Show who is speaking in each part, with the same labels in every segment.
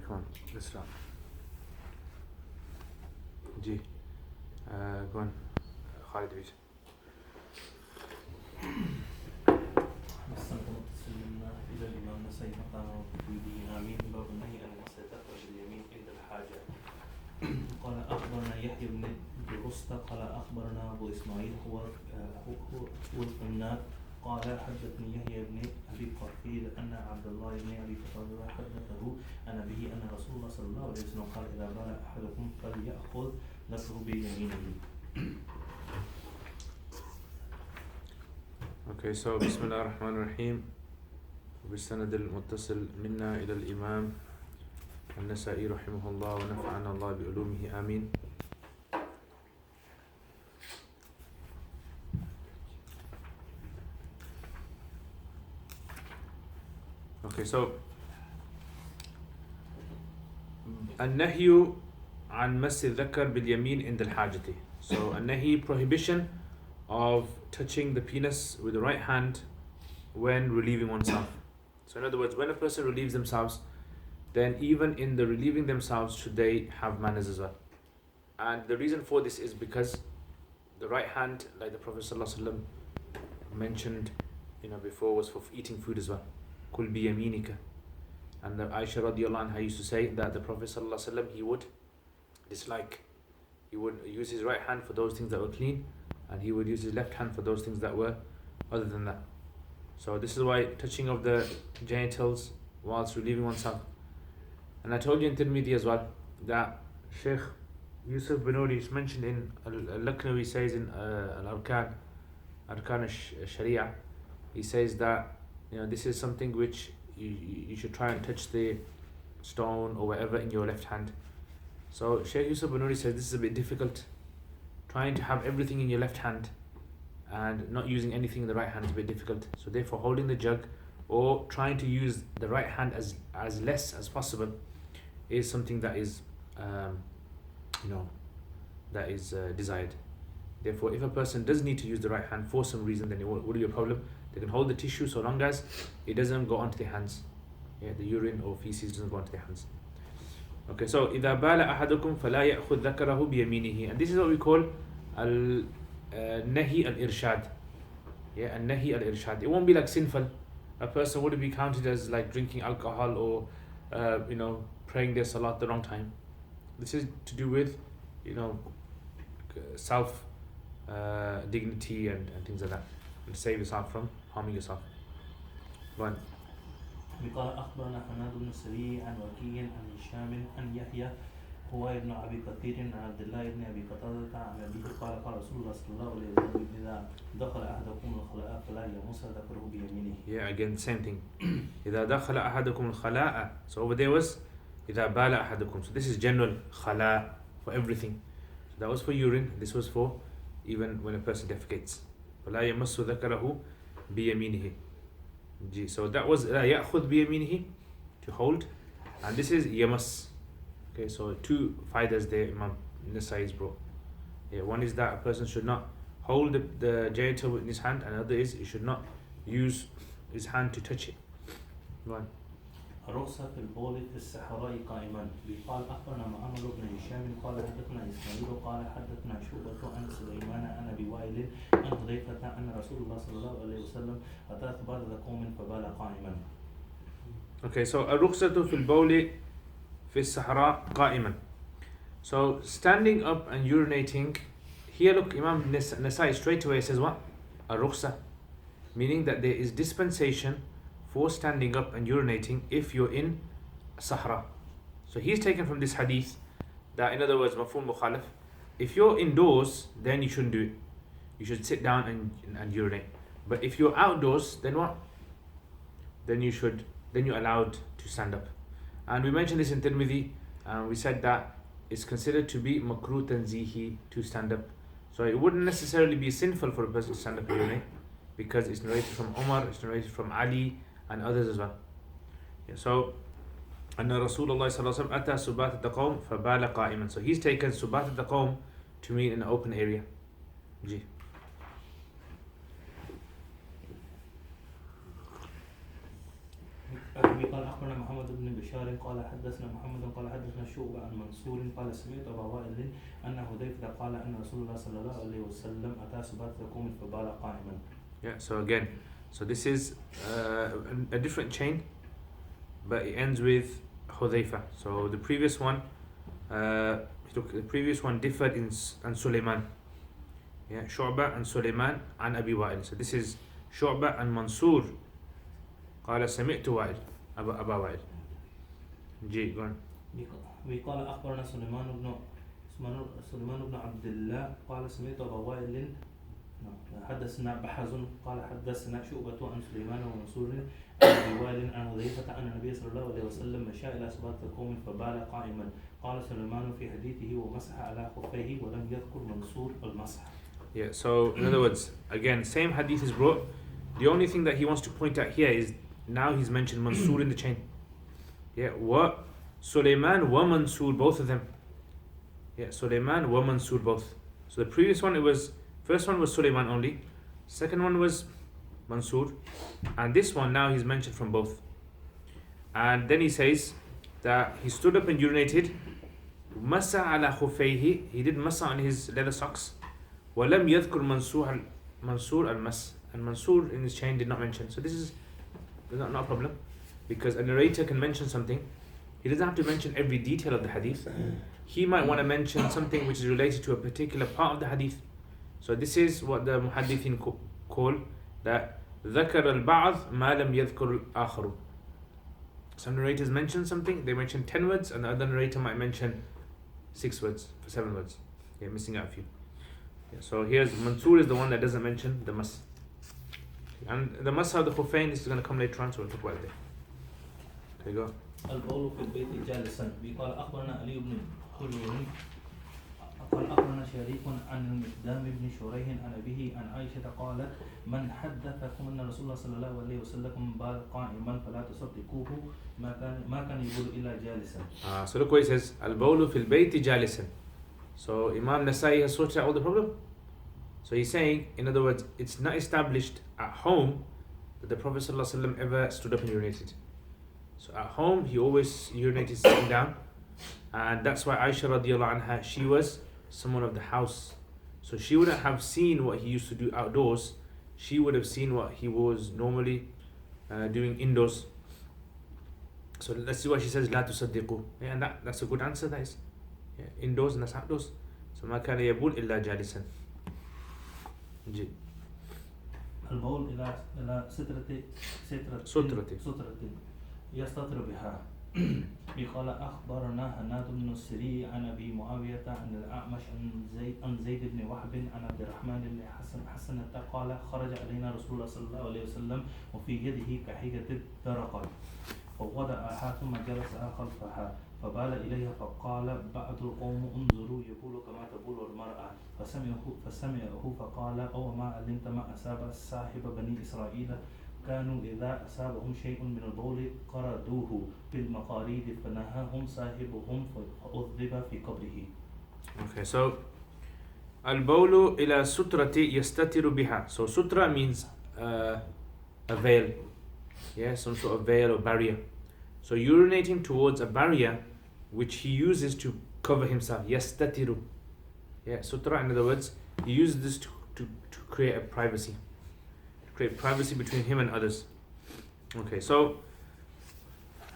Speaker 1: come on, let's start. G. Go on. Khalid, please.
Speaker 2: إلى الإمام نسائي مقام به آمين باب النهي عن المسح ذكر باليمين عند الحاجة. قال أخبرنا يحيى بن رستة قال أخبرنا أبو إسماعيل هو القناد قال حدثني يحيى بن أبي قرفيل أن عبد الله بن أبي قتادة حدثه عن أبيه أن رسول الله صلى الله عليه وسلم قال إذا بال أحدكم فليأخذ ذكره بيمينه.
Speaker 1: Okay, so بسم الله الرحمن الرحيم. بالسند المتصل منا إلى الإمام النسائي رحمه الله ونفعنا الله بعلومه آمين. Okay, so النهي عن مس الذكر باليمين عند الحاجة. So النهي, prohibition of touching the penis with the right hand when relieving oneself. So in other words, when a person relieves themselves, then even in the relieving themselves should they have manners as well. And the reason for this is because the right hand, like the Prophet ﷺ mentioned before, was for eating food as well. Kul bi yaminika. And the Aisha radiallahu anha used to say that the Prophet ﷺ, he would use his right hand for those things that were clean, and he would use his left hand for those things that were other than that. So this is why touching of the genitals whilst relieving oneself. And I told you in Tirmidhi as well that Sheikh Yusuf Binuri is mentioned in Al-Laknawi, says in Al-Arkan al-Sharia, he says that this is something which you should try and touch the stone or whatever in your left hand. So Sheikh Yusuf Binuri says this is a bit difficult. Trying to have everything in your left hand and not using anything in the right hand is a bit difficult. So therefore holding the jug or trying to use the right hand as less as possible is something that is desired. Therefore if a person does need to use the right hand for some reason, then it won't be a problem. They can hold the tissue so long as it doesn't go onto their hands. The urine or feces doesn't go onto their hands. Okay, so إذا بال أحدكم فلا يأخذ ذكره بيمينه, and this is what we call النهي الإرشاد. النهي الإرشاد. It won't be like sinful. A person wouldn't be counted as like drinking alcohol or praying their salat the wrong time. This is to do with self dignity and things like that, and save yourself from harming yourself. Go on.
Speaker 2: قال أخبرنا حماد بن سري عن وكيع عن هشام عن يحيى هو ابن أبي كثير عن عبد الله بن أبي قتادة عن أبيه قال قال رسول الله صلى الله عليه وسلم إذا دخل أحدكم الخلاء فلا يمس ذكره بيمينه.
Speaker 1: Yeah, again same thing. إذا دخل أحدكم الخلاء. So over there was إذا بال أحدكم. So this is general خلاء for everything. So that was for urine. This was for even when a person defecates. فلا يمس ذكره بيمينه. So that was يأخذ بيمينه, to hold, and this is يمس. Okay, so two faidas there Imam Nasai is brought. One is that a person should not hold the genital in his hand, and another is he should not use his hand to touch it. One.
Speaker 2: رخصة في البول في الصحراء قائما. قال أخبرنا معمر بن هشام قال حدثنا إسماعيل قال حدثنا شعبة عن سليمان عن أبي وائل عن حذيفة أن رسول الله صلى الله عليه وسلم أتى ثبات قوم فبال قائما.
Speaker 1: Okay, so الرخصة في البول في الصحراء قائما. So standing up and urinating. Here look, Imam Nasai straight away says what? الرخصة, meaning that there is dispensation for standing up and urinating if you're in Sahara. So he's taken from this hadith that, in other words, mafhum mukhalif, if you're indoors, then you shouldn't do it. You should sit down and urinate. But if you're outdoors, then what? Then you're allowed to stand up. And we mentioned this in Tirmidhi, and we said that it's considered to be makruh tanzihi to stand up. So it wouldn't necessarily be sinful for a person to stand up and urinate, because it's narrated from Umar, it's narrated from Ali, and others as well. So أن رسول الله صلى الله عليه وسلم أتى سبات القوم فبال قائما. So he's taken سبات القوم to mean in an open area. Ji.
Speaker 2: الحكمي قال أخبرنا محمد بن بشار قال حدثنا محمد قال حدثنا شعبة عن منصور قال سمعت أبا وائل أن حذيفة قال أن رسول الله صلى الله عليه وسلم أتى سبات يقوم فبال قائما.
Speaker 1: Yeah, so again, so this is a different chain, but it ends with Hudhayfa. So the previous one, differed in Sulaiman. Yeah, Shu'ba and Sulaiman and Abi Wa'il. So this is Shu'ba and Mansur. قال سمعت وائل أبا وائل. جي go on.
Speaker 2: وقال أخبرنا سليمان بن عبد الله قال سمعت أبا وائل حدثنا بحز قال حدثنا شعبة عن سليمان ومنصور عن أبي وائل عن حذيفة أن النبي صلى الله عليه وسلم مشى إلى سبات قوم فبال قائما. قال سليمان في حديثه ومسح على خفيه ولم يذكر منصور المسح.
Speaker 1: Yeah, so in other words, again, same hadith is brought. The only thing that he wants to point out here is now he's mentioned Mansur in the chain. Yeah, what? Sulaiman wa Mansur, both of them. Yeah, Sulaiman wa Mansur, both. So the previous one, first one was Sulaiman only. Second one was Mansur. And this one now he's mentioned from both. And then he says that he stood up and urinated. Masa ala khufayhi, he did masa on his leather socks. Walam yadhkur Mansur al-mas. And Mansur in his chain did not mention. So this is not a problem, because a narrator can mention something. He doesn't have to mention every detail of the hadith. He might want to mention something which is related to a particular part of the hadith. So this is what the muhaddithin call that ذكر البعض ما لم يذكر الآخر. Some narrators mention something, they mention 10 words, and the other narrator might mention 6 words, 7 words. Yeah, missing out a few. Yeah, so here's Mansur is the one that doesn't mention the mas. And the masa of the Khufayn is going to come later on, so we'll talk about it. Okay, go.
Speaker 2: البول في البيت جالسا. قال أخبرنا علي بن حجر قال أخبرنا شريك عن المقدام بن شريح عن أبيه عن عائشة قالت من حدثكم أن رسول الله صلى الله عليه وسلم بال قائما فلا تصدقوه ما كان يقول إلا جالسا.
Speaker 1: So look what it says, البول في البيت جالسا. So Imam Nasai has sorted out all the problem. So he's saying, in other words, it's not established at home that the Prophet ﷺ ever stood up and urinated. So at home, he always urinated sitting down. And that's why Aisha radiallahu anha, she was someone of the house. So she wouldn't have seen what he used to do outdoors. She would have seen what he was normally doing indoors. So let's see what she says, لا تصدقوا. Yeah, and that's a good answer, that is. Yeah, indoors and that's outdoors. So ما كان يبول إلا جالسا.
Speaker 2: البول إلى سترة يستتر بها. قال أخبرنا هناد بن السري عن أبي معاوية عن الأعمش عن زيد بن وهب عن عبد الرحمن بن حسنة قال خرج علينا رسول الله صلى الله عليه وسلم وفي يده كحية الدرقة فوضعها ثم جلس خلفها فبال إليها فقال بعض القوم انظروا يبول كما تبول المرأة فسمعه فقال أو ما علمت ما أصاب صاحب بني إسرائيل كانوا إذا أصابهم شيء من البول قردوه بالمقاريد فنهاهم صاحبهم فأذب في قبره.
Speaker 1: Okay, so البول إلى سترة يستتر بها. So sutra means a veil, yeah, some sort of veil or barrier. So urinating towards a barrier which he uses to cover himself. Yastatiru. Yeah, sutra, in other words, he uses this to create a privacy. To create privacy between him and others. Okay, so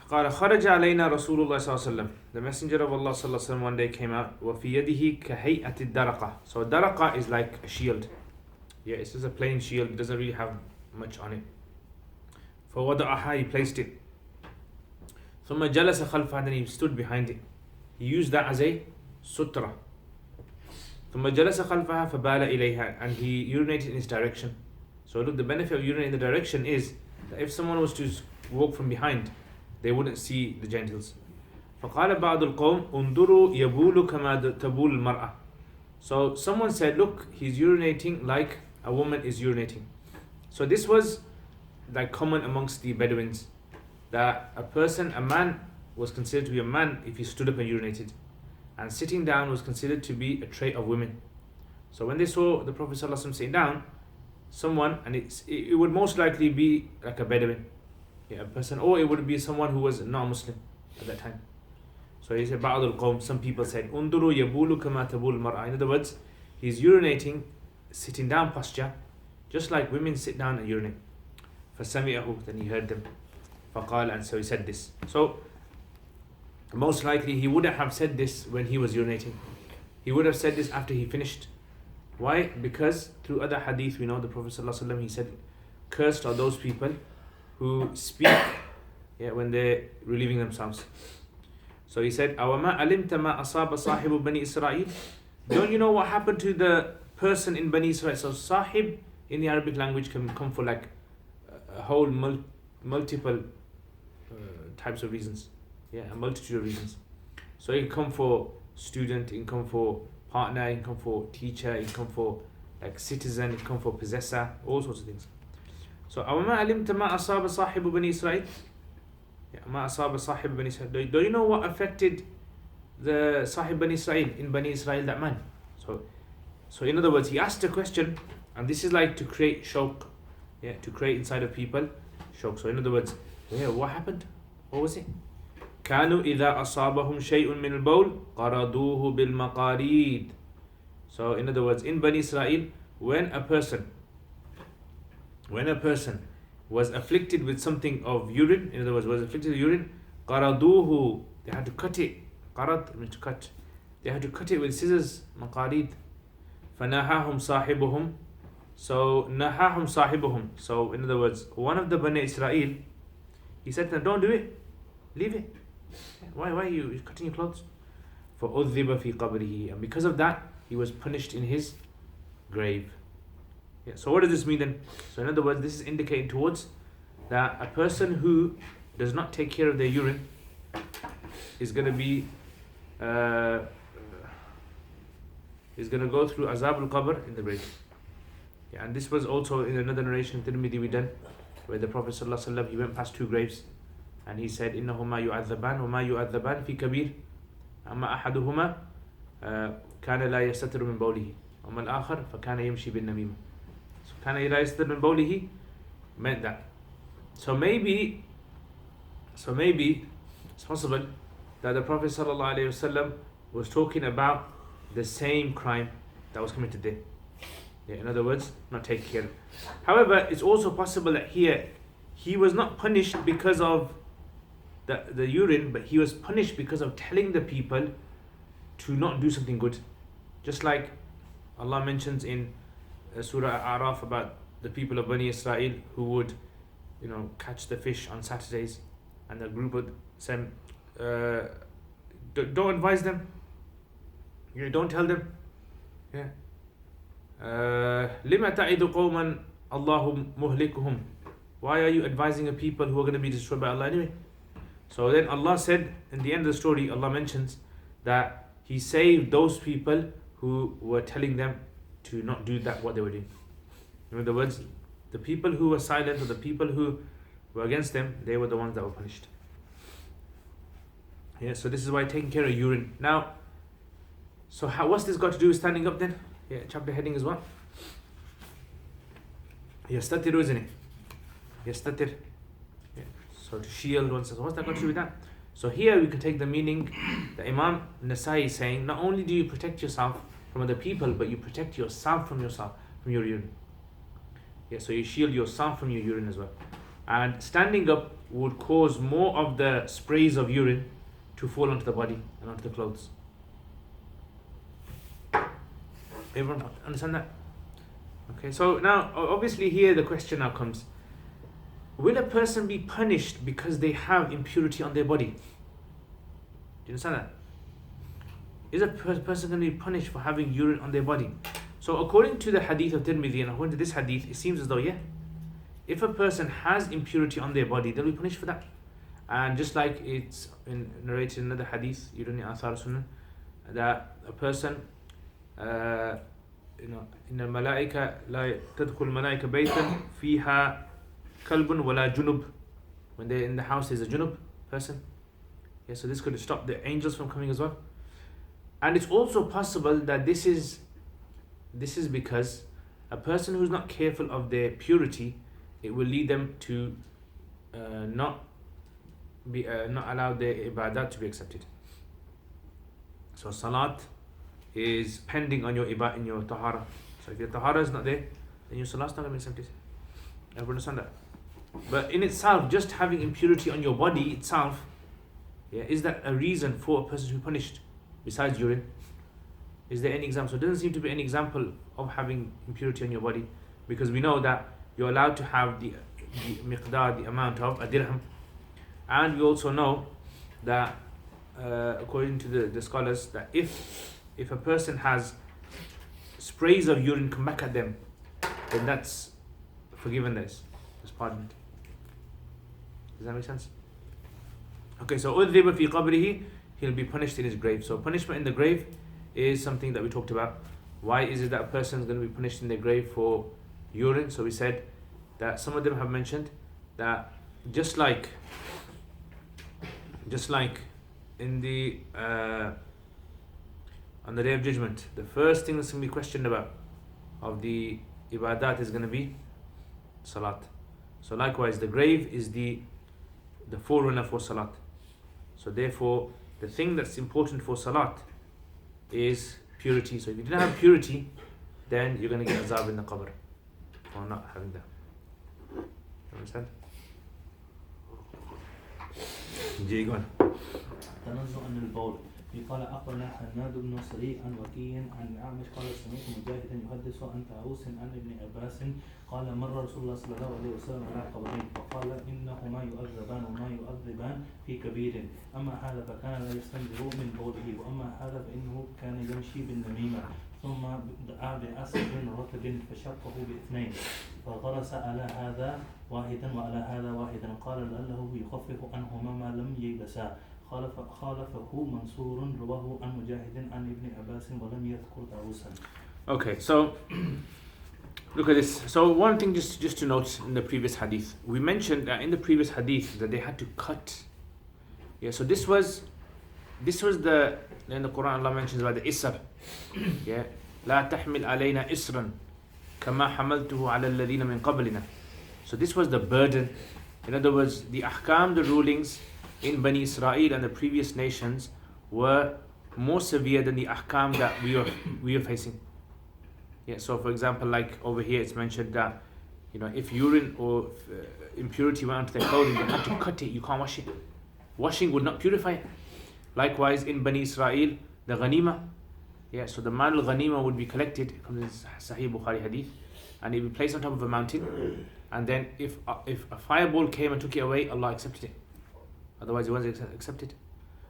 Speaker 1: قال خرج علينا رسول الله صلى الله عليه وسلم. The messenger of Allah صلى الله عليه وسلم one day came out. وفي يده كهيئة الدرقة. So daraqa is like a shield. Yeah, it's just a plain shield. It doesn't really have much on it. فوضعها, he placed it. ثم جلس خلفها, then he stood behind it. He used that as a sutra. ثم جلس خلفها فبال إليها, and he urinated in his direction. So look, the benefit of urinating in the direction is that if someone was to walk from behind, they wouldn't see the genitals. فقال بعض القوم انظروا يبول كما تبول المرأة. So someone said, look, he's urinating like a woman is urinating. So this was like common amongst the Bedouins, that a man was considered to be a man if he stood up and urinated, and sitting down was considered to be a trait of women. So when they saw the Prophet ﷺ sitting down, someone, and it would most likely be like a Bedouin, Yeah, a person, or it would be someone who was not Muslim at that time. So he said, بعض القوم, some people said, انظروا يبول كما تبول المرأة. In other words, he's urinating, sitting down posture, just like women sit down and urinate. فسمعه, then he heard them. فقال, and so he said this. So most likely he wouldn't have said this when he was urinating. He would have said this after he finished. Why? Because through other hadith we know the Prophet ﷺ, he said, cursed are those people who speak when they're relieving themselves. So he said, أَوَمَا أَلِمْتَ مَا أَصَابَ صَاحِبُ بَنِي إِسْرَائِيل. Don't you know what happened to the person in Bani Israel? So sahib in the Arabic language can come for like a whole multiple types of reasons. Yeah, a multitude of reasons. So it can come for student, it can come for partner, it can come for teacher, it can come for like citizen, it can come for possessor, all sorts of things. So أَوَمَا عَلِمْتَ مَا أَصَابَ صَاحِبُ بَنِي إِسْرَائِيل. مَا أَصَابَ صَاحِبُ بَنِي إِسْرَائِيل. Do you know what affected the Sahib Bani Israel, in Bani Israel, that man? So in other words, he asked a question, and this is like to create shawq, to create inside of people shawq. So in other words, what happened? What was it? كانوا إذا أصابهم شيء من البول قرضوه بالمقاريد. So in other words, in Bani Israel, when a person was afflicted with something of urine, in other words, was afflicted with urine, قرضوه, they had to cut it. قرض means to cut. They had to cut it with scissors, مقاريد. فنهاهم صاحبهم. So نهاهم صاحبهم. So in other words, one of the Bani Israel, he said to them, don't do it, leave it. Why are you cutting your clothes? فأذب في قبره. And because of that, he was punished in his grave. So what does this mean then? So in other words, this is indicating towards that a person who does not take care of their urine is going to be is going to go through azab al-qabr in the grave. And this was also in another narration Tirmidhi we done, where the Prophet ﷺ, he went past two graves and he said, إنهما يعذبان وما يعذبان في كبير أما أحدهما كان لا يستتر من بوله وما الآخر فكان يمشي بالنميمة. So كان لا يستتر من بوله meant that. So maybe it's possible that the Prophet ﷺ was talking about the same crime that was committed there. In other words, not taking care. However, it's also possible that here he was not punished because of the urine, but he was punished because of telling the people to not do something good. Just like Allah mentions in Surah A'raf about the people of Bani Israel who would, catch the fish on Saturdays, and the group would say, don't advise them. Don't tell them. لِمَ تَعِدُ قَوْمًا اللَّهُ مُهْلِكُهُم. Why are you advising a people who are going to be destroyed by Allah anyway? So then Allah said, in the end of the story, Allah mentions that He saved those people who were telling them to not do what they were doing. In other words, the people who were silent, or the people who were against them, they were the ones that were punished. So this is why taking care of urine. Now, so what's this got to do with standing up then? Chapter heading is what? Yastatir, isn't it? Yastatir. So to shield oneself. What's that got to do with that? So here we can take the meaning that Imam Nasai is saying, not only do you protect yourself from other people, but you protect yourself from your urine. So you shield yourself from your urine as well. And standing up would cause more of the sprays of urine to fall onto the body and onto the clothes. Everyone understand that? Okay, so now obviously here the question now comes, will a person be punished because they have impurity on their body? Do you understand that? Is a person going to be punished for having urine on their body? So according to the hadith of Tirmidhi, and according to this hadith, it seems as though, if a person has impurity on their body, they'll be punished for that. And just like it's narrated in another hadith, that a person, إن الملائكة لا تدخل الملائكة بيتا فيها كلب ولا جنب. When they're in the house, there's a junub person. So this could stop the angels from coming as well. And it's also possible that this is because a person who's not careful of their purity, it will lead them to not allow their ibadat to be accepted. So salat is pending on your ibadat in your tahara. So if your tahara is not there, then your salat is not going to be accepted. Everyone understand that? But in itself, just having impurity on your body itself, is that a reason for a person to be punished besides urine? Is there any example? So it doesn't seem to be any example of having impurity on your body, because we know that you're allowed to have the miqdar, the amount of a dirham, and we also know that according to the scholars, that if a person has sprays of urine come back at them, then that's forgiven, that's pardoned. Does that make sense? Okay, so udhiba fi qabrihi, he'll be punished in his grave. So punishment in the grave is something that we talked about. Why is it that a person is going to be punished in their grave for urine? So we said that some of them have mentioned that just like in the on the day of judgment, the first thing that's going to be questioned about of the ibadat is going to be salat. So likewise, the grave is the forerunner for salat. So therefore, the thing that's important for salat is purity. So if you didn't have purity, then you're going to get azab in the qabr for not having that. You understand? Go on.
Speaker 2: تنزع عن البول. قال أخبرنا حماد بن سريع عن وكيع عن الأعمش قال سمعت مجاهدا يحدث عن طاووس عن ابن عباس قال مر رسول الله صلى الله عليه وسلم على قبرين فقال إنهما يؤذبان وما يؤذبان في كبير أما هذا فكان لا يستنزه من بوله وأما هذا فإنه كان يمشي بالنميمة ثم دعا بأسد رطب فشقه باثنين فغرس على هذا واحدا وعلى هذا واحدا قال لعله يخفف عنهما ما لم يلبسا خالفه منصور رواه عن مجاهد عن ابن عباس ولم يذكر طاووسا.
Speaker 1: Okay, so look at this. So one thing just to note in the previous hadith, we mentioned that in the previous hadith that they had to cut. Yeah, so this was the, in the Quran Allah mentions about the isr. Yeah, لا تحمل علينا إسرا كما حملته على الذين من قبلنا. So this was the burden. In other words, the ahkam, the rulings in Bani Israel and the previous nations were more severe than the ahkam that we are facing. Yeah, so for example, like over here it's mentioned that, you know, if urine or impurity went onto their clothing, they had to cut it, you can't wash it. Washing would not purify it. Likewise in Bani Israel, the ghanima, yeah, so the mal al-ghanima would be collected, it comes in Sahih Bukhari hadith, and it would be placed on top of a mountain, and then if a fireball came and took it away, Allah accepted it. Otherwise it wasn't accepted.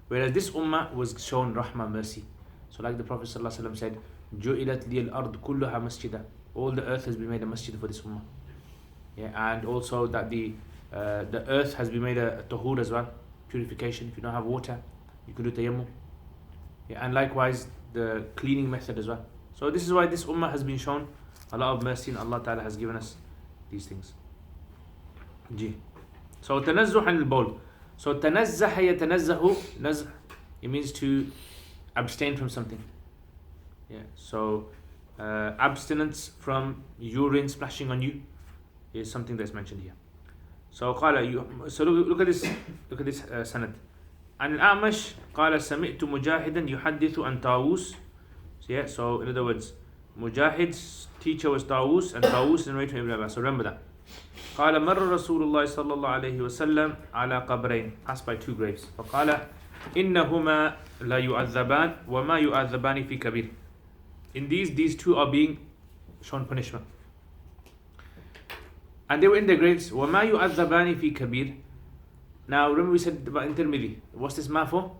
Speaker 1: Whereas this ummah was shown rahmah, mercy. So like the Prophet ﷺ said, جُعِلَتْ لِيَ الْأَرْضُ كُلُّهَا مَسْجِدًا. All the earth has been made a masjid for this ummah. Yeah, and also that the earth has been made a tahur as well, purification. If you don't have water, you can do tayammum. Yeah, and likewise the cleaning method as well. So this is why this ummah has been shown a lot of mercy, and Allah Ta'ala has given us these things. So تنزه عن البول. So تنزه يتنزه نزه, it means to abstain from something. Yeah, so abstinence from urine splashing on you is something that's mentioned here. So قال, so look at this sanad. عن الأعمش قال سمعت مجاهدا يحدث عن طاووس. Yeah, so in other words, Mujahid's teacher was Tawus, and Tawus is narrated from Ibn Abbas. So remember that. قال مر رسول الله صلى الله عليه وسلم على قبرين, passed by two graves. فقال إنهما لا يعذبان وما يعذبان في كبير. In these two are being shown punishment. And they were in their graves. وما يعذبان في كبير. Now remember we said about in Tirmidhi. What's this ma for?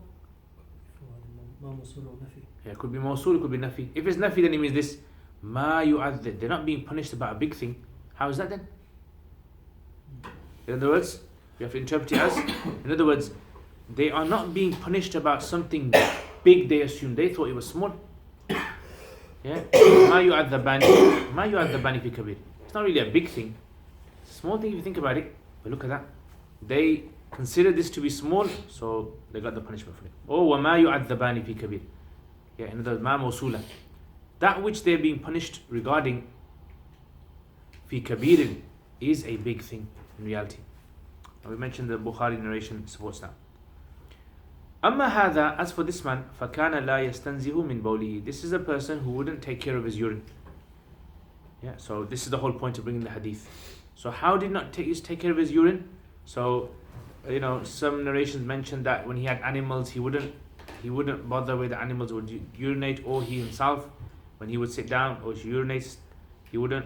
Speaker 1: Yeah, it could be mawsul, it could be nafi. If it's nafi, then it means this. Ma yu'adhib. They're not being punished about a big thing. How is that then? In other words, you have to interpret it as, in other words, they are not being punished about something big they assumed. They thought it was small. Yeah? Ma yu'adhabani fi kabir. It's not really a big thing. It's a small thing if you think about it. But look at that. They considered this to be small, so they got the punishment for it. Oh, wa ma yu'adhabani fi kabir. Yeah, in other words, ma mawsula. That which they're being punished regarding fi kabirin is a big thing in reality. And we mentioned the Bukhari narration supports that. أما هذا, as for this man, فكان لا يستنزه من بوله. This is a person who wouldn't take care of his urine. Yeah, so this is the whole point of bringing the hadith. So how did not take care of his urine? So, some narrations mention that when he had animals, he wouldn't bother where the animals would urinate, or he himself, when he would sit down or he urinates, he wouldn't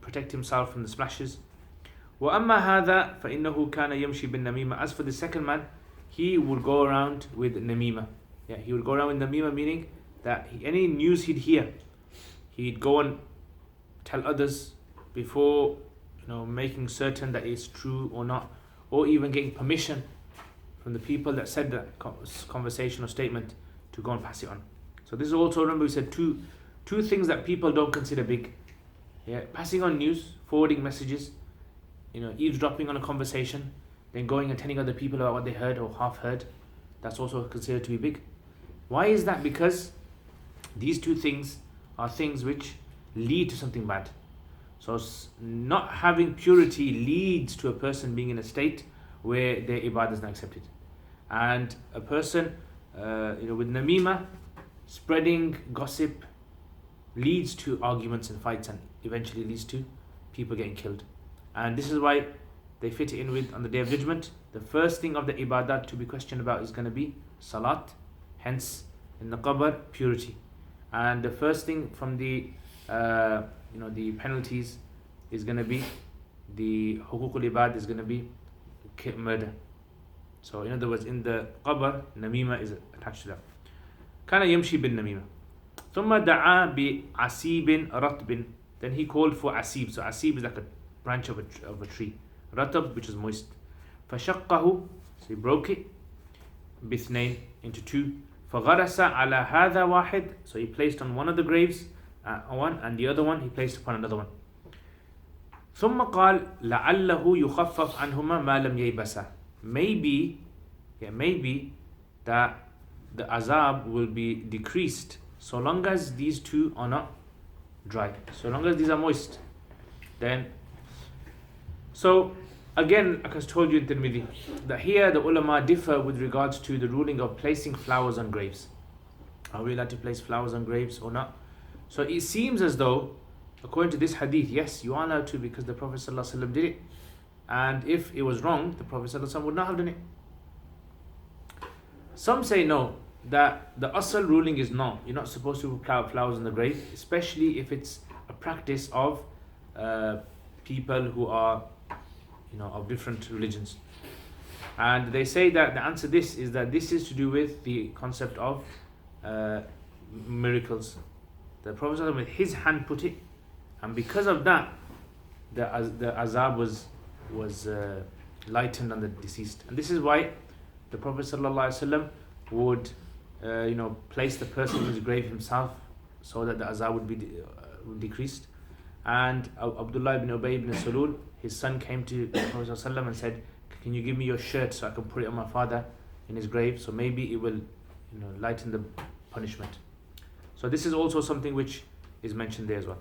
Speaker 1: protect himself from the splashes. وأما هذا فإنه كان يمشي بالنميمة. As for the second man, he would go around with namima. Yeah, he would go around with namima, meaning that any news he'd hear, he'd go and tell others before making certain that it's true or not, or even getting permission from the people that said that conversation or statement to go and pass it on. So this is also, remember we said two things that people don't consider big. Yeah, passing on news, forwarding messages, eavesdropping on a conversation, then going and telling other people about what they heard or half heard. That's also considered to be big. Why is that? Because these two things are things which lead to something bad. So not having purity leads to a person being in a state where their ibadah is not accepted. And a person with namima, spreading gossip, leads to arguments and fights, and eventually leads to people getting killed. And this is why they fit it in with, on the Day of Judgment, the first thing of the ibadah to be questioned about is going to be salat, hence in the qabr, purity. And the first thing from the the penalties is going to be the hukukul ibad, is going to be murder. So in other words, in the qabr, namima is attached to that. كان يمشي بالنميمة ثم دعا بعسيب رطب. Then he called for asib. So asib is like a branch of a tree. Ratab, which is moist. فشقه, so he broke it. باثنين, into two. فغرس على هذا واحد, so he placed on one of the graves one, and the other one he placed upon another one. ثم قال لعله يخفف عنهما ما لم ييبسا. Maybe that the azab will be decreased so long as these two are not dry, so long as these are moist. Then, so again, like I told you in Tirmidhi, that here the ulama differ with regards to the ruling of placing flowers on graves. Are we allowed to place flowers on graves or not? So it seems as though, according to this hadith, yes, you are allowed to, because the Prophet ﷺ did it. And if it was wrong, the Prophet ﷺ would not have done it. Some say no, that the asal ruling is no, you're not supposed to put flowers on the grave, especially if it's a practice of people who are of different religions. And they say that the answer to this is that this is to do with the concept of miracles. The Prophet ﷺ with his hand put it, and because of that the azab was lightened on the deceased. And this is why the Prophet ﷺ would place the person in his grave himself, so that the azab would be decreased. And Abdullah ibn Ubay ibn Salul, his son, came to the Prophet ﷺ and said, can you give me your shirt so I can put it on my father in his grave, so maybe it will lighten the punishment. So this is also something which is mentioned there as well.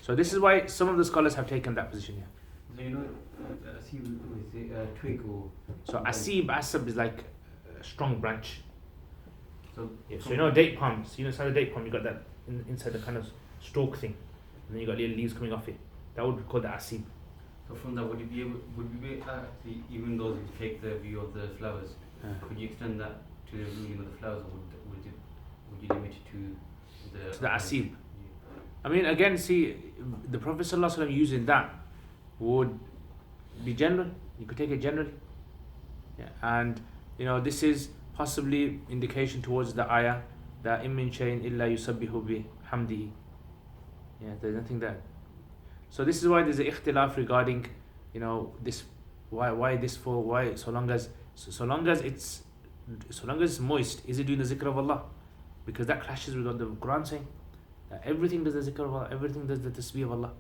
Speaker 1: So this is why some of the scholars have taken that position here.
Speaker 3: So asib is a twig or...
Speaker 1: So asab is like a strong branch.
Speaker 3: So,
Speaker 1: yeah, so date palms, inside the date palm you got that inside the kind of stalk thing, and then you got little leaves coming off it. That would be called the asib.
Speaker 3: So from that, would we be able even though you take the view of the flowers, could you extend that to the ruling of the flowers, or would you limit it to the
Speaker 1: asib? I mean, again, see, the Prophet ﷺ using that would be general. You could take it generally. Yeah. And this is possibly indication towards the ayah that in min shay'in illa yusabbihu bi hamdihi. Yeah, there's nothing there. So this is why there's an ikhtilaf regarding this, why this for, why so long as it's moist, is it doing the zikr of Allah? Because that clashes with what the Quran saying, that everything does the zikr of Allah, everything does the tasbih of Allah.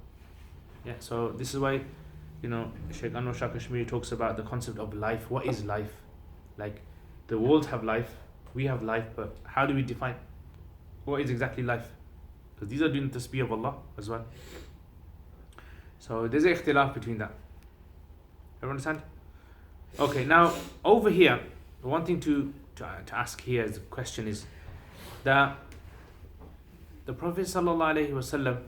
Speaker 1: Yeah, so this is why Shaykh Anwar Shah Kashmiri talks about the concept of life. What is life? Like, the world have life, we have life, but how do we define what is exactly life? Because these are doing the tasbih of Allah as well. So there's an ikhtilaf between that. Everyone understand? Okay, now over here, one thing to ask here as a question is that the Prophet ﷺ,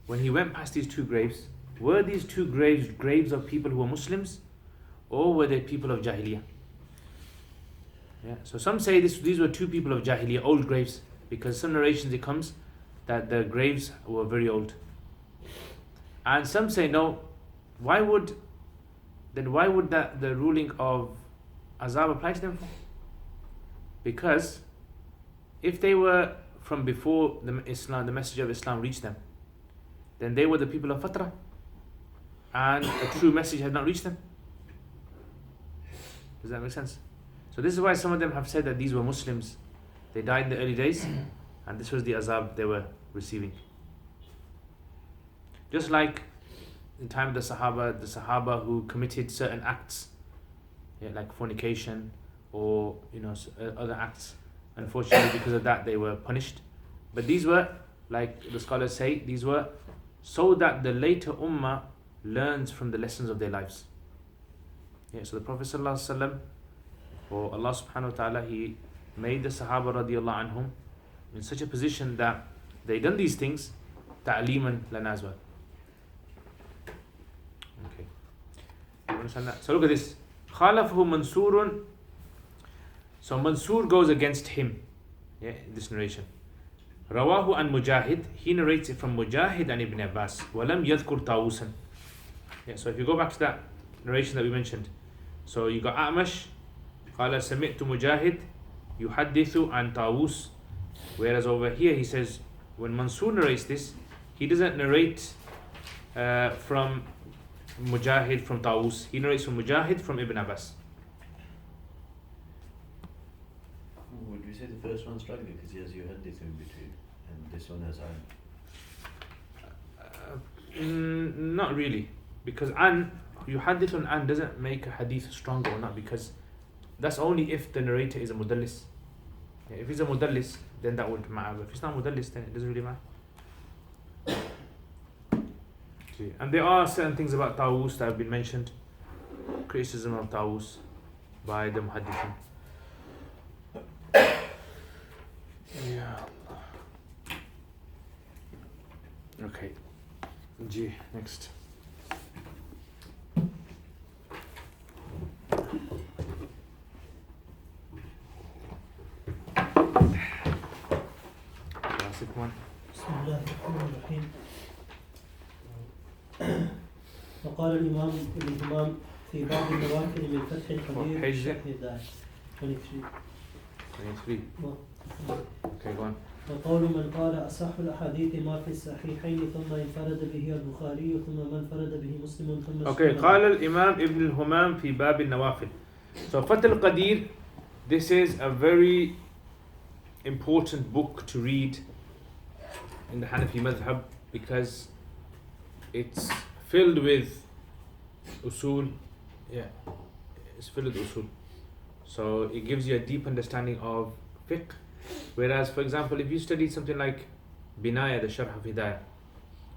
Speaker 1: when he went past these two graves, were these two graves of people who were Muslims, or were they people of Jahiliyyah? Yeah. So some say these were two people of Jahiliyyah, old graves, because some narrations it comes that the graves were very old. And some say no. Why would that the ruling of azab apply to them? Because if they were from before the message of Islam reached them, then they were the people of Fatra, and a true message had not reached them. Does that make sense? So this is why some of them have said that these were Muslims. They died in the early days, and this was the azab they were receiving. Just like in time of the Sahaba who committed certain acts, like fornication or other acts. Unfortunately, because of that, they were punished. But these were, like the scholars say, these were so that the later ummah learns from the lessons of their lives. So the Prophet ﷺ, or Allah subhanahu wa ta'ala, he made the Sahaba radiallahu anhum in such a position that they done these things ta'liman lana as well. Okay. You understand that? So look at this. خالفه منصور. So Mansur goes against him. This narration. Rawahu an Mujahid. He narrates it from Mujahid and Ibn Abbas. Walam yadhkur Tawusan. So if you go back to that narration that we mentioned. So you got A'mash. قال سمعت مجاهد يحدث عن طاووس. Whereas over here he says, when Mansur narrates this, he doesn't narrate from Mujahid from Tawus. He narrates from Mujahid from Ibn Abbas.
Speaker 4: Would you say the first one's stronger because he has Yuhaddith in between, and this one has An?
Speaker 1: Not really, because Yuhaddith on An doesn't make a hadith stronger or not, because that's only if the narrator is a mudallis. If he's a mudallis, then that would matter. But if he's not mudallis, then it doesn't really matter. And there are certain things about Tawus that have been mentioned. Criticism of Tawus by the Muhaddithin. Okay. G, next. Classic one.
Speaker 5: بسم الله الرحمن الرحيم. وقال الإمام ابن همام في باب النوافل من فتح القدير شرح داعش 23.
Speaker 1: Okay, go on.
Speaker 5: وقول من قال أصح الأحاديث ما في الصحيحين ثم انفرد به البخاري ثم من انفرد به مسلم ثم
Speaker 1: Okay, قال الإمام ابن الهمام في باب النوافل. So Fath al-Qadir, this is a very important book to read in the Hanafi madhab, because it's filled with usul. It's filled with usul. So it gives you a deep understanding of fiqh. Whereas, for example, if you studied something like Binaya, the Sharh of Hidayah,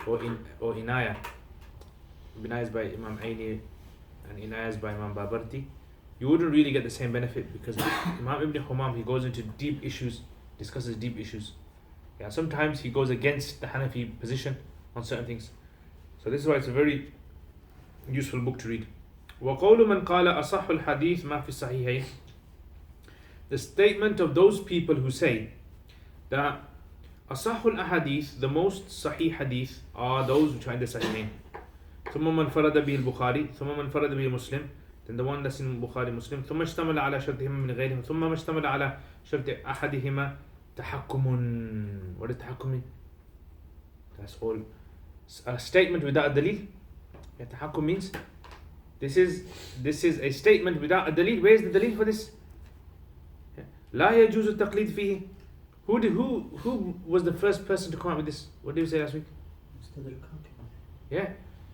Speaker 1: or Inaya, Binaya is by Imam Aini and Inaya is by Imam Babarti, you wouldn't really get the same benefit, because Imam Ibn Humam, he goes into deep issues, discusses deep issues. Sometimes he goes against the Hanafi position on certain things. So this is why it's a very useful book to read. وَقَوْلُ مَنْ قَالَ أَصَحُّ الْحَدِيثِ مَا فِي الصَّحِيحَيْنِ. The statement of those people who say that Asahul Ahadith, the most Sahih Hadith, are those which are in the Sahihain. ثُمَّ مَنْ فَرَدَ بِهِ الْبُخَارِ ثُمَّ مَنْ فَرَدَ بِهِ Muslim, then the one that's in Bukhari Muslim. ثُمَّ اشْتَمَلَ عَلَى شَرْطِهِمَا مِنْ غَيْرِهِمْ ثُمَّ مَا اشْتَمَلَ عَلى شَرْطِ أَحَدِهِمَا تَحَكُّمٌ. What does tahakum mean? That's all. A statement without a dalil. Tahakum means this is a statement without a dalil. Where is the dalil for this? لا يجوز التقليد فيه. Who was the first person to come up with this? What did we say last week?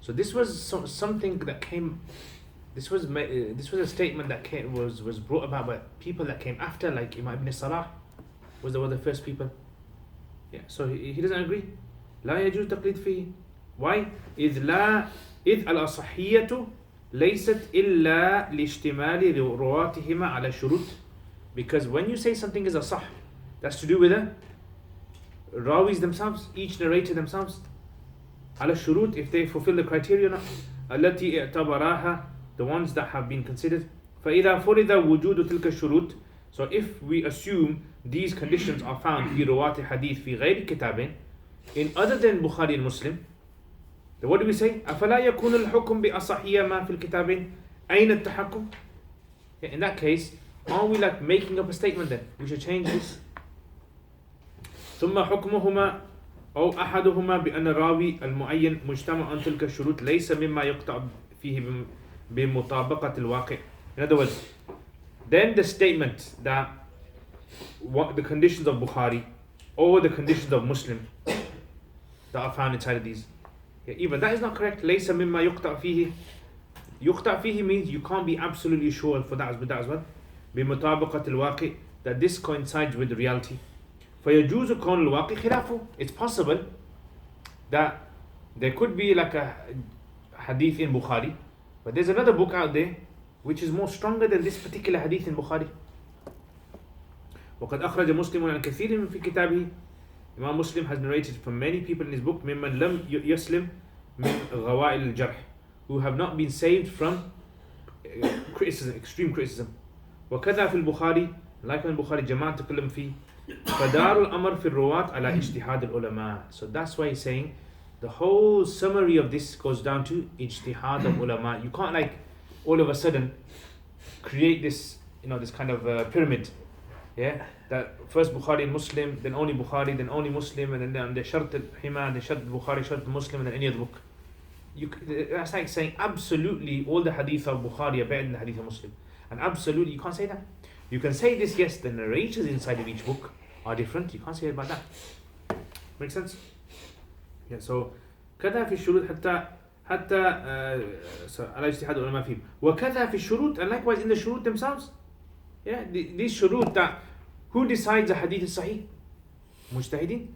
Speaker 1: So this was something that came. This was a statement that was brought about by people that came after, like Imam Ibn Salah was one of the first people. So he doesn't agree. لا يجوز التقليد فيه. Why? إذ الأصحية ليست إلا لاشتمال رواتهما على الشروط. Because when you say something is a sah, that's to do with the rawis themselves, each narrator themselves. على الشروط, if they fulfill the criteria or not. التي اعتبراها, the ones that have been considered. فإذا فرض وجود تلك الشروط, so if we assume these conditions are found في رواة الحديث في غير كتابين, in other than Bukhari and Muslim, then what do we say? أفلا يكون الحكم بأصحية ما في الكتابين أين التحكم? In that case, aren't we like making up a statement then? We should change this. ثم حكمهما أو أحدهما بأن الراوي المعين مجتمع عن تلك الشروط ليس مما يقطع فيه بمطابقة الواقع. In other words, then the statement that what the conditions of Bukhari or the conditions of Muslim that are found inside of these, even that is not correct. ليس مما يقطع فيه. يقطع فيه means you can't be absolutely sure for that as well. بمطابقة الواقع, that this coincides with the reality. فيجوز كون الواقع خلافه. It's possible that there could be like a hadith in Bukhari, but there's another book out there which is more stronger than this particular hadith in Bukhari. وقد أخرج مسلم عن كثير في كتابه. Imam Muslim has narrated from many people in his book ممن لم يسلم من غوائل الجرح, who have not been saved from criticism, extreme criticism. وكذا في البخاري, like in Bukhari, جماعة تكلم فيه. فدار الأمر في الرواة على اجتهاد العلماء. So that's why he's saying the whole summary of this goes down to ijtihad of ulama. You can't like all of a sudden create this, this kind of pyramid. Yeah, that first Bukhari and Muslim, then only Bukhari, then only Muslim, and then the Shart al-Hima, then Shart al-Bukhari, Shart al-Muslim, and then any other book. That's like saying absolutely all the hadith of Bukhari are better than the hadith of Muslim. And absolutely, you can't say that. You can say this, yes, the narrators inside of each book are different. You can't say about that. Make sense? Yeah, so كذا في الشروط حتى على اجتهاد العلماء فيه. وكذا في الشروط, and likewise in the shurut themselves. Yeah, these shurut, that who decides a hadith is sahih? Mujtahideen.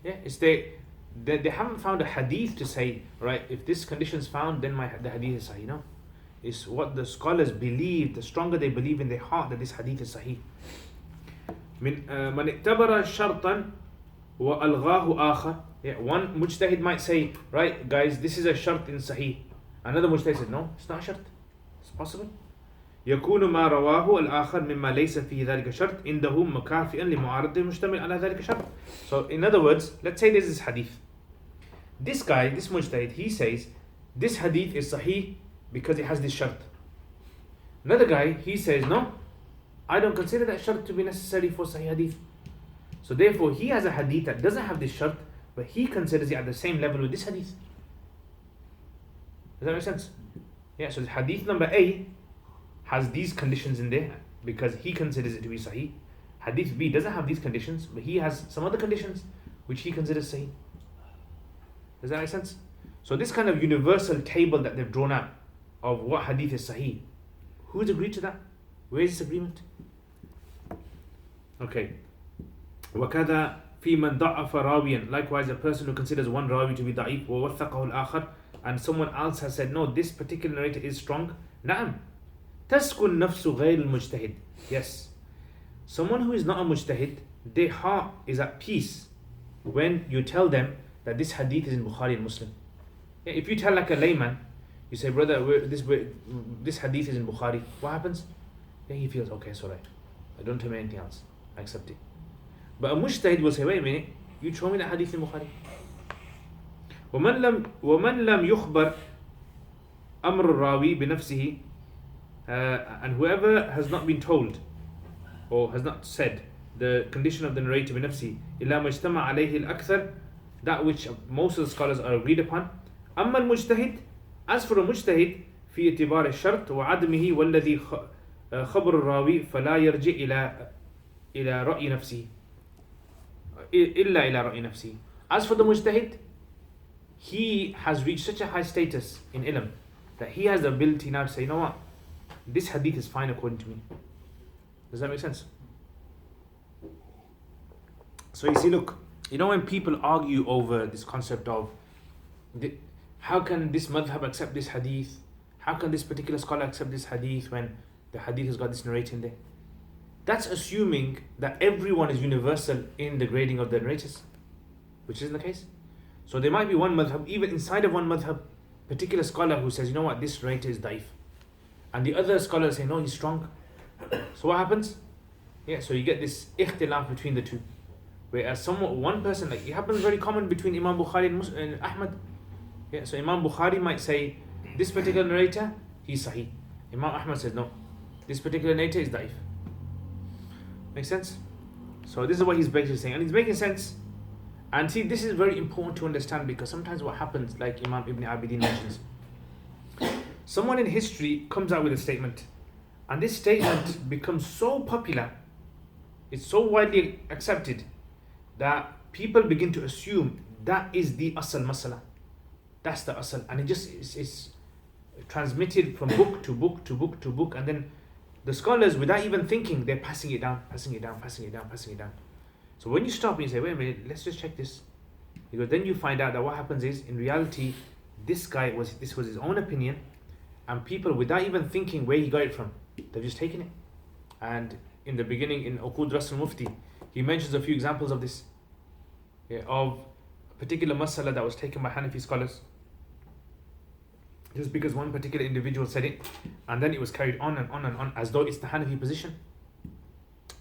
Speaker 1: Yeah, it's they haven't found a hadith to say, right, if this condition is found, then the hadith is sahih. No, it's what the scholars believe. The stronger they believe in their heart that this hadith is sahih. من اعتبر شرطا وألغاه آخر. Yeah, one mujtahid might say, right, guys, this is a shart in sahih. Another mujtahid said, no, it's not a shart. It's possible. يكون ما رواه الآخر مما ليس فيه ذلك شرط عنده مكافئا لمعارضة مشتمل على ذلك شرط. So in other words, let's say there's this hadith. This guy, this mujtahid, he says this hadith is sahih because it has this shart. Another guy, he says, no, I don't consider that shart to be necessary for sahih hadith. So therefore, he has a hadith that doesn't have this shart, but he considers it at the same level with this hadith. Does that make sense? Yeah, so the hadith number A has these conditions in there because he considers it to be sahih. Hadith B doesn't have these conditions, but he has some other conditions which he considers sahih. Does that make sense? So this kind of universal table that they've drawn out of what hadith is sahih, who's agreed to that? Where is this agreement? Okay. وَكَذَا فِي مَنْ ضَعَفَ رَاوِيًا. Likewise, a person who considers one rawi to be da'if, وَوَثَّقَهُ الْآخَرِ, and someone else has said, no, this particular narrator is strong. نعم. تسكن نفس غير المجتهد. Yes. Someone who is not a mujtahid, their heart is at peace when you tell them that this hadith is in Bukhari and Muslim. If you tell like a layman, you say, brother, this hadith is in Bukhari, what happens? Then he feels, okay, it's alright. I don't tell me anything else. I accept it. But a mujtahid will say, wait a minute, you show me that hadith in Bukhari. ومن لم يخبر أمر الراوي بنفسه, and whoever has not been told or has not said the condition of the narrator بنفسه إلا ما اجتمع عليه الأكثر, that which most of the scholars are agreed upon. أما المجتهد, as for a mujtahid, في اعتبار الشرط وعدمه والذي خبر الراوي فلا يرجع إلى رأي نفسه إلا إلى رأي نفسه. As for the mujtahid, he has reached such a high status in ilm that he has the ability now to say, you know what, this hadith is fine according to me. Does that make sense? So you see, look, when people argue over this concept of how can this madhab accept this hadith, How can this particular scholar accept this hadith when the hadith has got this narrating there? That's assuming that everyone is universal in the grading of the narrators, which isn't the case. So there might be one madhab, even inside of one madhab, particular scholar who says, you know what, this narrator is daif. And the other scholars say, no, he's strong. So what happens? Yeah, so you get this ikhtilaf between the two. Whereas one person, like it happens very common between Imam Bukhari and Ahmad. Yeah, so Imam Bukhari might say, this particular narrator, he's sahih. Imam Ahmad says, no, this particular narrator is daif. Makes sense? So this is what he's basically saying. And he's making sense. And see, this is very important to understand, because sometimes what happens, like Imam Ibn Abidin mentions, someone in history comes out with a statement, and this statement becomes so popular, it's so widely accepted, that people begin to assume that is the asal masala. That's the asal. And it just is transmitted from book to book to book to book, and then the scholars, without even thinking, they're passing it down. So when you stop and you say, wait a minute, let's just check this. Because then you find out that what happens is, in reality, this was his own opinion, and people, without even thinking where he got it from, they've just taken it. And in the beginning, in Uqud Ras al-Mufti, he mentions a few examples of this, of a particular masala that was taken by Hanafi scholars, just because one particular individual said it, and then it was carried on and on and on, as though it's the Hanafi position.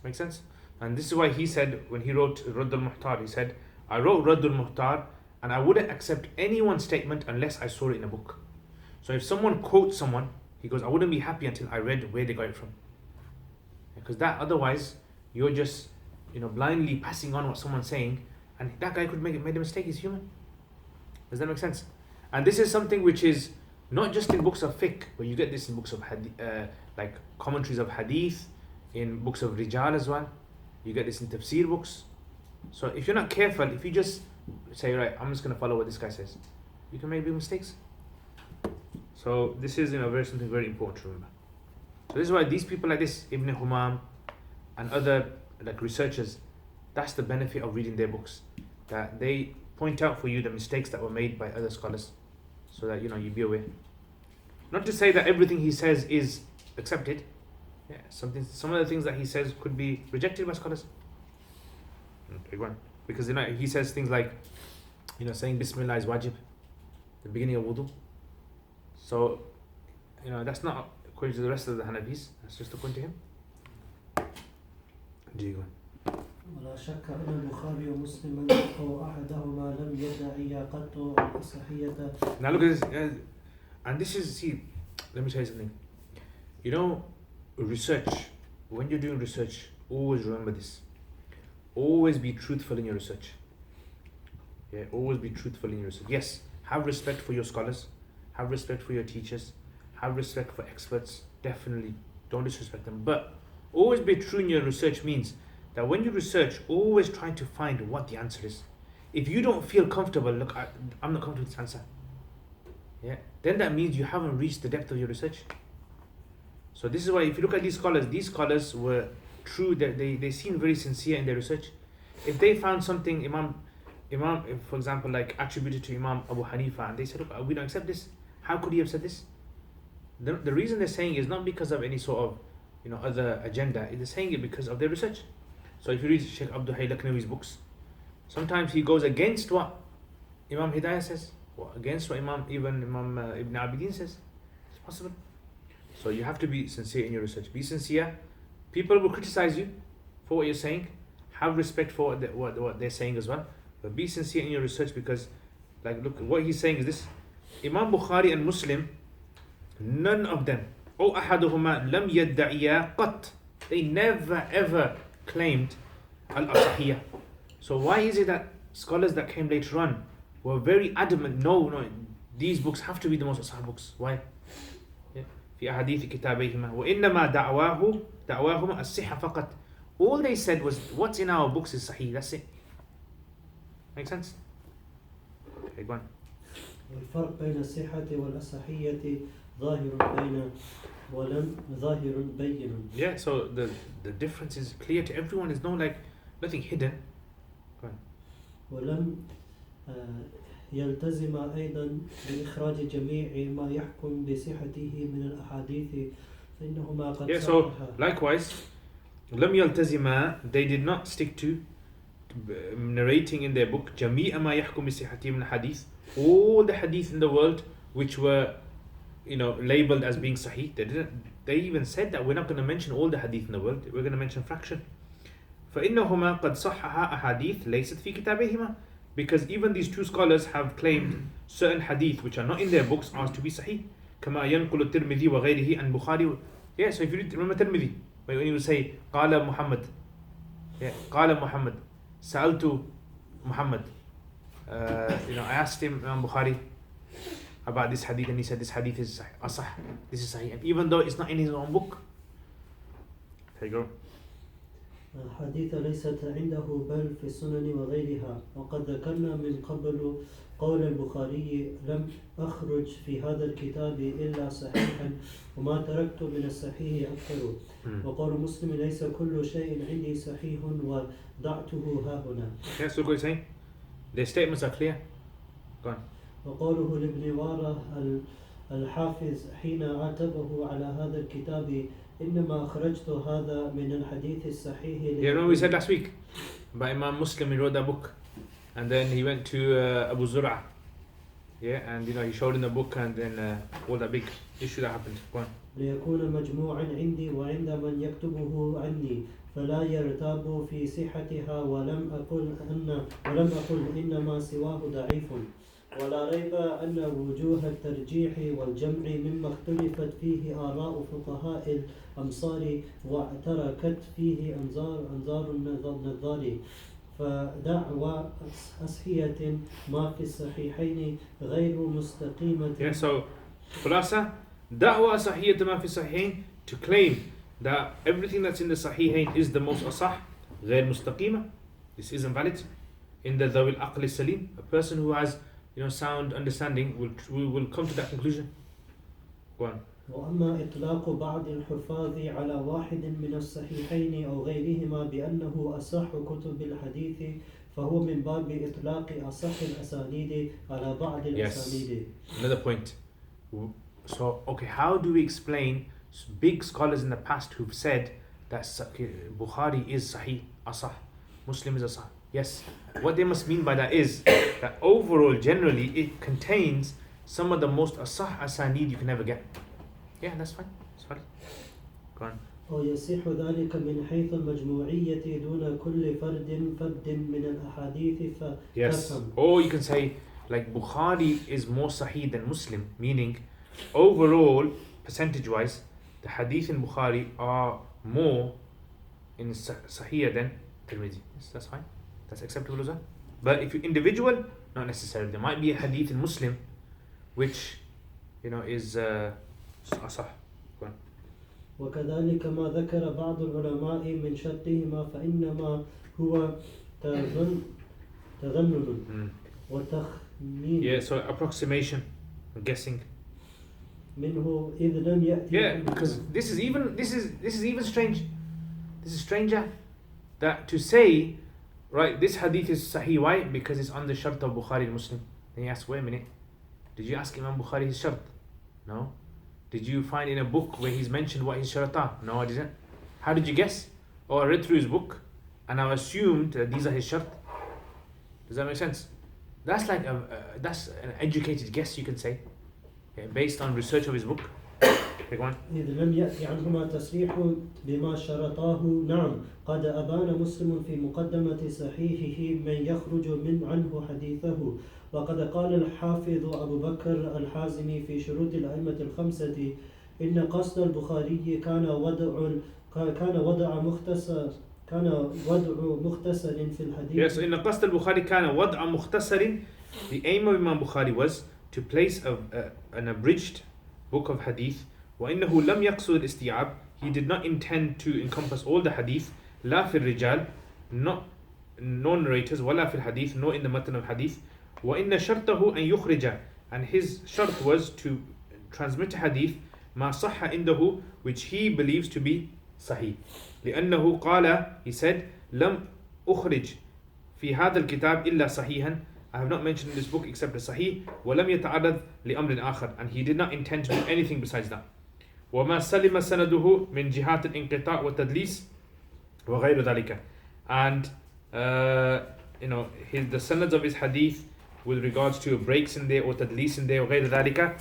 Speaker 1: Make sense? And this is why he said, when he wrote Radd al-Muhtar, he said, I wrote Radd al-Muhtar, and I wouldn't accept anyone's statement unless I saw it in a book. So if someone quotes someone, he goes, I wouldn't be happy until I read where they got it from. Because that, otherwise, you're just blindly passing on what someone's saying, and that guy could made a mistake. He's human. Does that make sense? And this is something which is not just in books of fiqh, but you get this in books of like commentaries of hadith, in books of rijal as well. You get this in tafsir books. So if you're not careful, if you just say, right, I'm just going to follow what this guy says, you can make big mistakes. So this is something very important to remember. So this is why these people like this, Ibn Humam and other like researchers, that's the benefit of reading their books, that they point out for you the mistakes that were made by other scholars, so that you be aware. Not to say that everything he says is accepted. Yeah, some of the things that he says could be rejected by scholars. Big one, because he says things like, saying Bismillah is wajib, the beginning of wudu. So, that's not according to the rest of the Hanafis. That's just according to him. Do you go?
Speaker 5: ولا شك أن البخاري ومسلم أو أحدهما لم يدعي قط الصحية.
Speaker 1: Now look at this, and this is, see, let me tell you something. Research, when you're doing research, always remember this. Always be truthful in your research. Yeah, always be truthful in your research. Yes, have respect for your scholars, have respect for your teachers, have respect for experts, definitely, don't disrespect them. But always be true in your research means that when you research, always try to find what the answer is. If you don't feel comfortable, look, I'm not comfortable with this answer, then that means you haven't reached the depth of your research. So this is why, if you look at these scholars were true, that they seem very sincere in their research. If they found something, Imam, for example, like attributed to Imam Abu Hanifa, and they said, look, we don't accept this, how could he have said this? The reason they're saying is not because of any sort of other agenda. They're saying it because of their research. So if you read Sheikh Abdul Hayy Laknawi's books, sometimes he goes against what Imam Hidayah says, against what Imam Ibn Abidin says. It's possible. So you have to be sincere in your research. Be sincere. People will criticize you for what you're saying. Have respect for what they're saying as well. But be sincere in your research, because, like, look, what he's saying is this: Imam Bukhari and Muslim, none of them, أو أحدهما لم يدعيا قط, they never ever claimed al-asahiyah. So why is it that scholars that came later on were very adamant, no, these books have to be the most asah books? Why? في أحاديث كتابيهما وإنما دعواهما الصحة فقط. All they said was, what's in our books is sahih, that's it. Make sense? Okay, go on.
Speaker 5: والفرق بين الصحة والأصحية ظاهر بين.
Speaker 1: Yeah, so the difference is clear to everyone. There's nothing hidden. Go on.
Speaker 5: يلتزم أيضا بإخراج جميع ما يحكم بصحته من الأحاديث فإنهما قد
Speaker 1: Yeah, so
Speaker 5: صححا.
Speaker 1: likewise, لم يلتزما, they did not stick to narrating in their book جميع ما يحكم بصحته من الحديث, all the hadith in the world which were, labeled as being sahih. They even said that we're not going to mention all the hadith in the world, we're going to mention fraction. فإنهما قد صححا أحاديث ليست في كتابهما, because even these two scholars have claimed certain hadith which are not in their books as to be sahih. كما ينقل الترمذي وغيره عن بخاري. Yeah, so if you remember Tirmidhi, when you say قال محمد, قال محمد, سألت محمد, I asked him, Imam Bukhari, about this hadith, and he said this hadith is asah, this is sahih, and even though it's not in his own book. There you go.
Speaker 5: الحديث ليست عنده بل في السنن وغيرها. وقد ذكرنا من قبل قول البخاري لم أخرج في هذا الكتاب إلا صحيحا وما تركت من الصحيح أكثر. وقول مسلم ليس كل شيء عندي صحيح وضعته ها هنا.
Speaker 1: Yes, look what he's saying. Their statements are clear. Go on.
Speaker 5: وقوله لابن وارة الحافظ حين عاتبه على هذا الكتاب إنما أخرجت هذا من الحديث الصحيح.
Speaker 1: Yeah, remember we said last week by Imam Muslim, he wrote that book, and then he went to Abu Zur'a, and he showed in the book, and then all that big issue that happened. Go on.
Speaker 5: ليكون مجموعا عندي وعند من يكتبه عني فلا يرتاب في صحتها ولم أقل إنما سواه ضعيف ولا ريب أن وجوه الترجيح والجمع مما اختلفت فيه آراء فقهاء الأمصار واعتركت فيه أنظار النظار فدعوى أصحية ما في الصحيحين غير مستقيمة.
Speaker 1: Yeah, so خلاصة دعوى أصحية ما في الصحيحين, to claim that everything that's in the Sahihain is the most asah, غير مستقيمة, this isn't valid. In the ذوي العقل السليم, a person who has sound understanding will come to that conclusion. Go on.
Speaker 5: وأما إطلاق بعض الحفاظ على واحد من الصحيحين أو غيرهما بأنه أصح كتب الحديث فهو من باب إطلاق أصح الأسانيد على بعض الأسانيد.
Speaker 1: Another point. So, okay, how do we explain big scholars in the past who've said that Bukhari is Sahih, Asah, Muslim is Asah? Yes, what they must mean by that is that overall, generally, it contains some of the most asah asanid you can ever get. Yeah, that's fine. It's fine. Go on.
Speaker 5: ويصح ذلك من حيث المجموعية دون كل فرد من الأحاديث
Speaker 1: Yes. Or you can say, like Bukhari is more Sahih than Muslim, meaning overall, percentage-wise, the hadith in Bukhari are more in Sahih than Tirmidhi. Yes, that's fine. That's acceptable as well. But if you're individual, not necessarily. There might be a hadith in Muslim which is asah. Go on.
Speaker 5: وكذلك ما ذكر بعض العلماء من شرطهما فإنما هو تظنن وتخمين.
Speaker 1: Yeah, so approximation, guessing.
Speaker 5: منه إذ لم يأتي.
Speaker 1: Yeah, because this is even strange. This is stranger that to say, right, this hadith is sahih. Why? Because it's on the shart of Bukhari and Muslim. Then you ask, wait a minute, did you ask Imam Bukhari his shart? No. Did you find in a book where he's mentioned what his shart are? No, I didn't. How did you guess? Oh, I read through his book and I assumed that these are his shart. Does that make sense? That's like that's an educated guess, you can say, based on research of his book. Take one.
Speaker 5: إذ لم يأتي عنهما تصريح بما شرطاه. نعم قد أبان مسلم في مقدمة صحيحه من يخرج من عنه حديثه. وقد قال الحافظ أبو بكر الحازمي في شروط الأئمة الخمسة إن قصد البخاري كان وضع مختصر في الحديث.
Speaker 1: Yes, in the قصد البخاري كان وضع مختصر. The aim of Imam Bukhari was to place an abridged book of hadith. وإنه لم يقصد الاستيعاب. He did not intend to encompass all the hadith. لا في الرجال, not non-narrators, ولا في الحديث, nor in the matan of hadith. وإن شرطه أن يخرج, and his shart was to transmit a hadith ما صح عنده, which he believes to be sahih. لأنه قال, he said, لم أخرج في هذا الكتاب إلا صحيحا. I have not mentioned in this book except the Sahih. وَلَمْ يَتَعَرَّضْ لِأَمْرٍ آخر. And he did not intend to do anything besides that. وَمَا سَلِمَ سَنَدُهُ مِنْ جِهَاتِ الْإِنْقِطَاعِ وَالتَّدْلِيسِ وَغَيْرُ ذَلِكَ. And the sanads of his hadith with regards to breaks in there or tadlis in there وغير ذلك,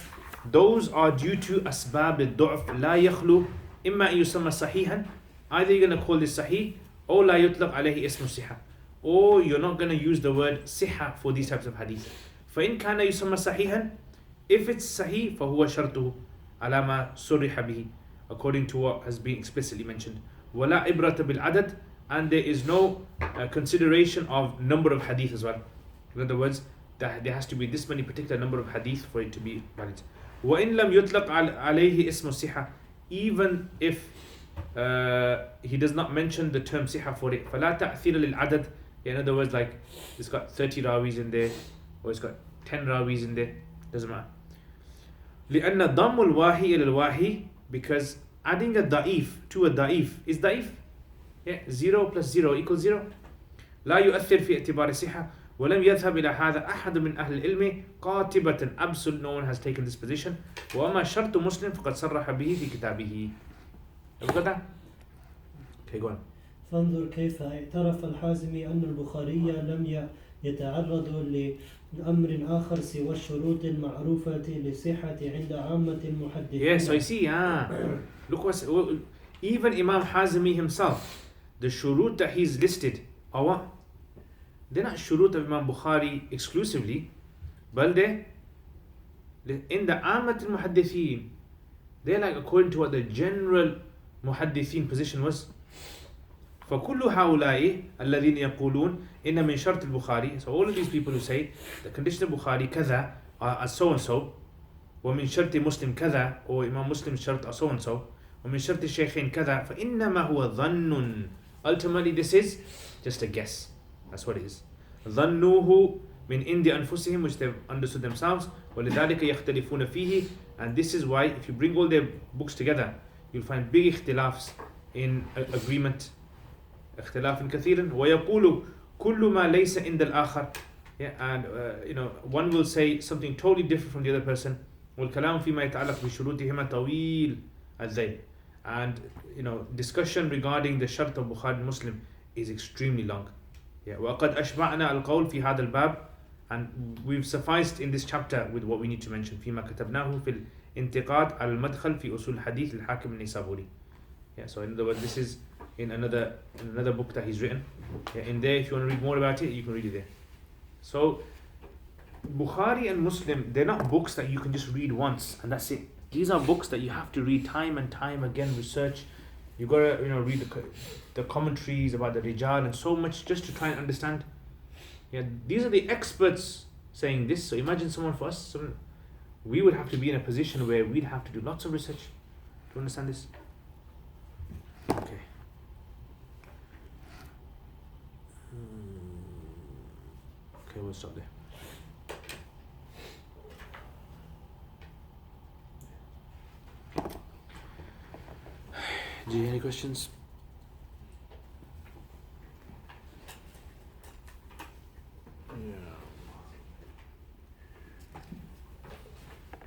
Speaker 1: those are due to أسباب الضعف لا يخلو إما أن يسمى صحيحا, either you're going to call this sahih or لا يطلق عليه اسم الصحة, or you're not going to use the word صحة for these types of hadith. فإن كان يسمى صحيحا, if it's sahih فهو شرطه على ما صرح به, according to what has been explicitly mentioned. ولا عبرة بالعدد, and there is no consideration of number of hadith as well. In other words, that there has to be this many particular number of hadith for it to be valid. وإن لم يطلق عليه اسم الصحة, even if he does not mention the term صحة for it, فلا تأثير للعدد. In other words, like it's got 30 rawis in there, or it's got 10 rawis in there, doesn't matter. لأن ضم الواحي إلى الواحي, because adding a da'if to a da'if is da'if. Yeah, 0 plus 0 equals 0. لا يؤثر في اعتبار الصحة ولم يذهب إلى هذا أحد من أهل العلم قاطبة. Absolute no one has taken this position. وأما شرط مسلم فقد صرح به في كتابه. Have you got that? Okay, go on.
Speaker 5: فانظر كيف اعترف الحازمي أن البخاري لم يتعرض لأمر آخر سوى الشروط المعروفة للصحة عند عامة المحدثين.
Speaker 1: Yes, so you see, look what's, even Imam Hazmi himself, the shurut that he's listed are what? They're not shurut of Imam Bukhari exclusively, but they're in the Amat al-Muhaddithin. They're like according to what the general Muhaddithin position was. فَكُلُّ هَؤُلَاءِ الَّذِينَ يَقُولُونَ إِنَّ مِنْ شَرْطِ الْبُخَارِ. So all of these people who say the condition of Bukhari كذا are so and so, ومن شرط مسلم كذا, or Imam Muslim شرط are so and so, ومن شرط الشيخين كذا, فإنما هو ظن. Ultimately this is just a guess. That's what it is. ظنوه من عند أنفسهم, which they've understood themselves. ولذلك يختلفون فيه. And this is why if you bring all their books together, you'll find big اختلافs in agreement. اختلاف كثيرا. ويقول كل ما ليس عند الآخر. Yeah, and one will say something totally different from the other person. والكلام فيما يتعلق بشروطهما طويل الذيل. And discussion regarding the shart of Bukhari and Muslim is extremely long. Yeah, وقد أشبعنا القول في هذا الباب, and we've sufficed in this chapter with what we need to mention. فيما كتبناه في الانتقاد على المدخل في أصول الحديث للحاكم النيسابوري. Yeah, so in other words, this is in another book that he's written. Yeah, in there, if you want to read more about it, you can read it there. So Bukhari and Muslim, they're not books that you can just read once and that's it. These are books that you have to read time and time again, research. You gotta read the commentaries about the Rijal and so much just to try and understand. Yeah, these are the experts saying this. So imagine someone for us, we would have to be in a position where we'd have to do lots of research to understand this. Okay. Okay, we'll stop there. Do you have any questions?